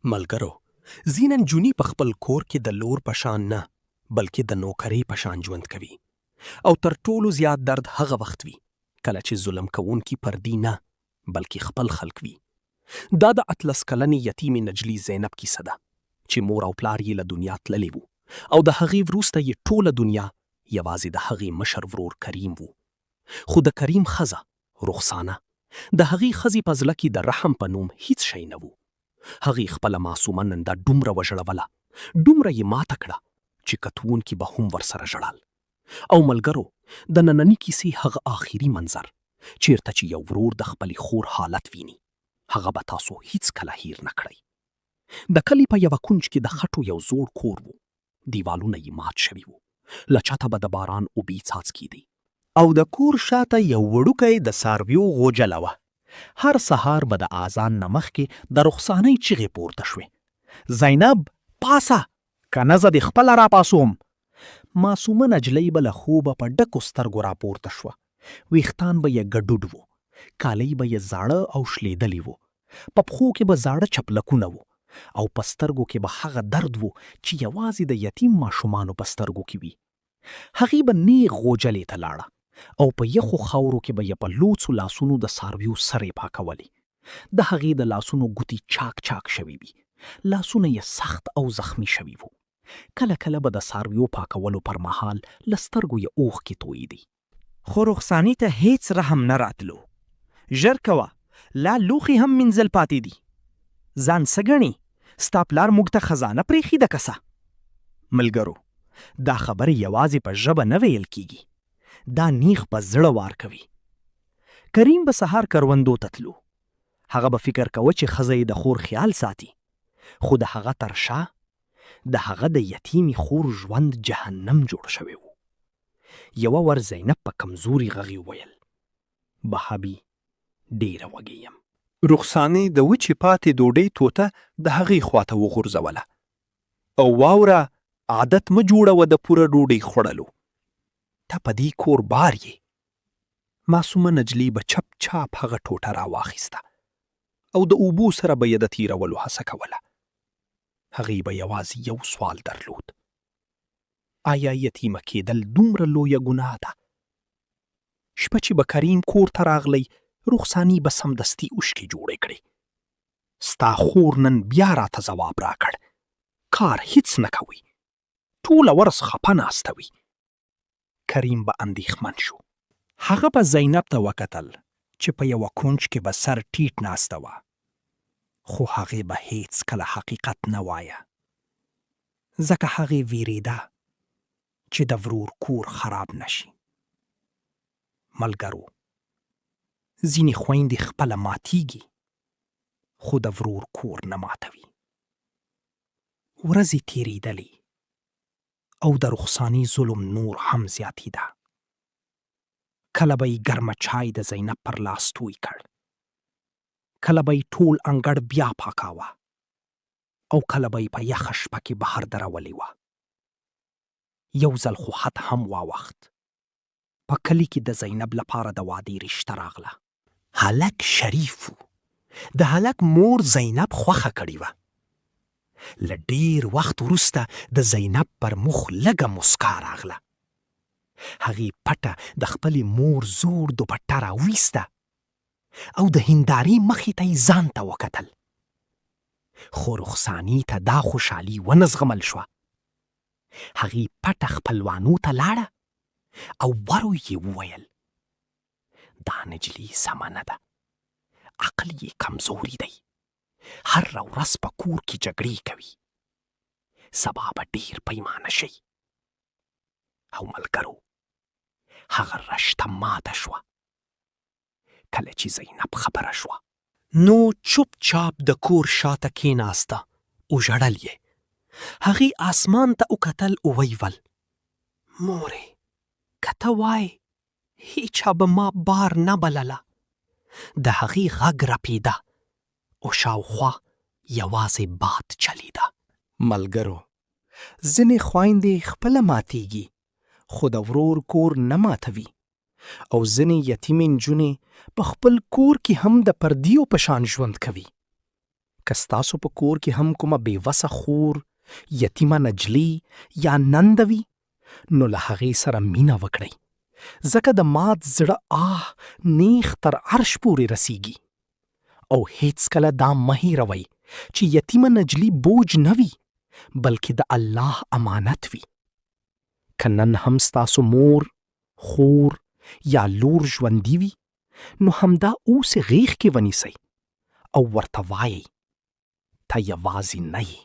ملګرو، ځینې نجونې په خپل کور کې د لور په شان نه بلکې د نوکرۍ په شان ژوند کوي، او تر ټولو زیات درد هغه وخت وي کله چې ظلم کوونکي پردي نه بلکې خپل خلک وي. دا د 18 کلنې یتیمې نجلۍ زینب کیسه ده چې مور او پلار یې له دنیا تللی وو، او د هغې وروسته یې ټوله دنیا یوازې د هغې مشر ورور کریم وو. خو د کریم ښځه رخسانه، د هغې ښځې په زړه کې د رحم په نوم هیڅ شی نه وو. هغې خپله معصومه ننده دومره وژړوله، دومره یې ماته کړه چې کتونکي به هم ورسره ژړل. او ملګرو، د نننۍ کیسې هغه آخري منظر چیرته چې یو ورور د خپلې خور حالت ویني، هغه به تاسو هیڅکله هیر نه کړئ. د کلي په یوه کونج کې د خټو یو زوړ کور و. دیوالونه یې مات شوي وو، له چته به د باران اوبې څاڅکېدې، او د کور شاته یو وړوکی د څارویو غوجله وه. هر سهار به د اذان نه مخکې د رخسانۍ چیغې پورته شوې: زینب، پاسه، که نه زه دې خپله راپاڅوم. معصومه نجلۍ به له خوبه په ډکو سترګو راپورته شوه. ویښتان به یې ګډوډ وو، کالۍ به یې زاړه او شلېدلي وو، په پښو کې به زاړه چپلکونه وو، او په سترګو کې به هغه درد وو چې یوازې د یتیم ماشومانو په سترګو کې وي. هغې به نیغ غوجلې ته لاړه، او په یخو خاورو کې به یې په لوڅو لاسونو د څارویو سرې پاکولې. د هغې د لاسونو ګوتې چاک چاک شوي وي، لاسونه یې سخت او زخمی شوي وو. کله کله به د څارویو پاکولو پر مهال له سترګو یې اوښکې تویېدې. خو رخسانې ته هیڅ رحم نه راتلو. ژر کوه، لا لوښي هم مینځل پاتې دي. ځان څه ګڼې؟ ستا پلار موږ ته خزانه پرېښې ده که څه؟ ملګرو، دا خبرې یوازې په ژبه نه ویل کیږي، دا نیغ په زړه وار کوي. کریم به سهار کروندو ته تلو. هغه به فکر کوه چې ښځه یې د خور خیال ساتي، خو د هغه تر شا د هغه د یتیمې خور ژوند جهنم جوړ شوی و. یوه ور زینب په کمزوري غږ وویل: بهابي، ډېره وږې یم. رخسانې د وچې پاتې ډوډۍ ټوټه د هغې خواته وغورځوله. او واوره، عادت مه جوړوه د پوره ډوډۍ خوړلو. ته په دې کور بار یې. معصومه نجلۍ به چپ چاپ هغه ټوټه راواخیسته، او د اوبو سره به یې د تیرولو هڅه کوله. هغې به یوازې یو سوال درلود: آیا یتیمه کېدل دومره لویه ګناه ده؟ شپه چې به کریم کور ته راغلی، رخسانې به سمدستي اوښکې جوړې کړې. ستا خور نن بیا راته ځواب راکړ: کار هیڅ نه کوي، ټوله ورځ خپه ناسته وي. کریم به اندېښمن شو. هغه به زینب ته وکتل چې په یوه کونج کې به سر ټیټ ناسته وه، خو هغې به هیڅ کله حقیقت نه وایه، ځکه هغې ویرېده چې د ورور کور خراب نشي. ملګرو، ځینې خویندې خپله ماتیږي، خو د ورور کور نه ماتوي. ورځې تیرېدلې، او د رخسانې ظلم نور هم زیاتېده. کله به یې ګرمه چای د زینب پر لاس توی کړ، کله به یې ټول انګړ بیا پاکاوه، او کله به یې په یخه شپه کې بهر درولې وه. یو ځل خو حد هم واوښت. په کلي کې د زینب لپاره د وعدې رشته راغله. هلک شریف و. د هلک مور زینب خوښه کړې وه. له ډېر وخت وروسته د زینب پر مخ لږه مسکا راغله. هغې پټه د خپلې مور زوړ دوپټه راویسته، او د هندارې مخې ته یې ځان ته وکتل. خو رخسانې ته دا خوشحالي ونه زغمل شوه. هغې پټه خپلوانو ته لاړه، او ورو یې وویل: دا نجلۍ سمه نه ده، عقل یې کمزوری دی، هره ورځ په کور کې جګړې کوي، سبا به ډېر پیمانه شي. او ملګرو، هغه رشته ماته شوه. کله چې زینب خبره شوه، نو چوپ چاپ د کور شاته کېناسته او ژړل یې. هغې آسمان ته وکتل او ویل: مورې، که ته وایې هیچا به ما بار نه بلله. د هغې غږ رپېده، او شاوخوا یوازې باد چلیده. ملګرو، ځینې خویندې خپله ماتیږي، خو د ورور کور نه ماتوي، او ځینې یتیمې نجونې په خپل کور کې هم د پردیو په شان ژوند کوي. که ستاسو په کور کې هم کومه بېوسه خور، یتیمه نجلۍ یا ننده وي، نو له هغې سره مینه وکړئ، ځکه د مات زړه نیغ تر عرش پورې رسیږي. او هیڅکله دا مه هېروئ چې یتیمه نجلۍ بوج نه وي، بلکې د الله امانت وي. که نن هم ستاسو مور، خور یا لور ژوندي وي، نو همدا اوس غیږ کې ونیسئ او ورته وایئ ته یوازې نه یې.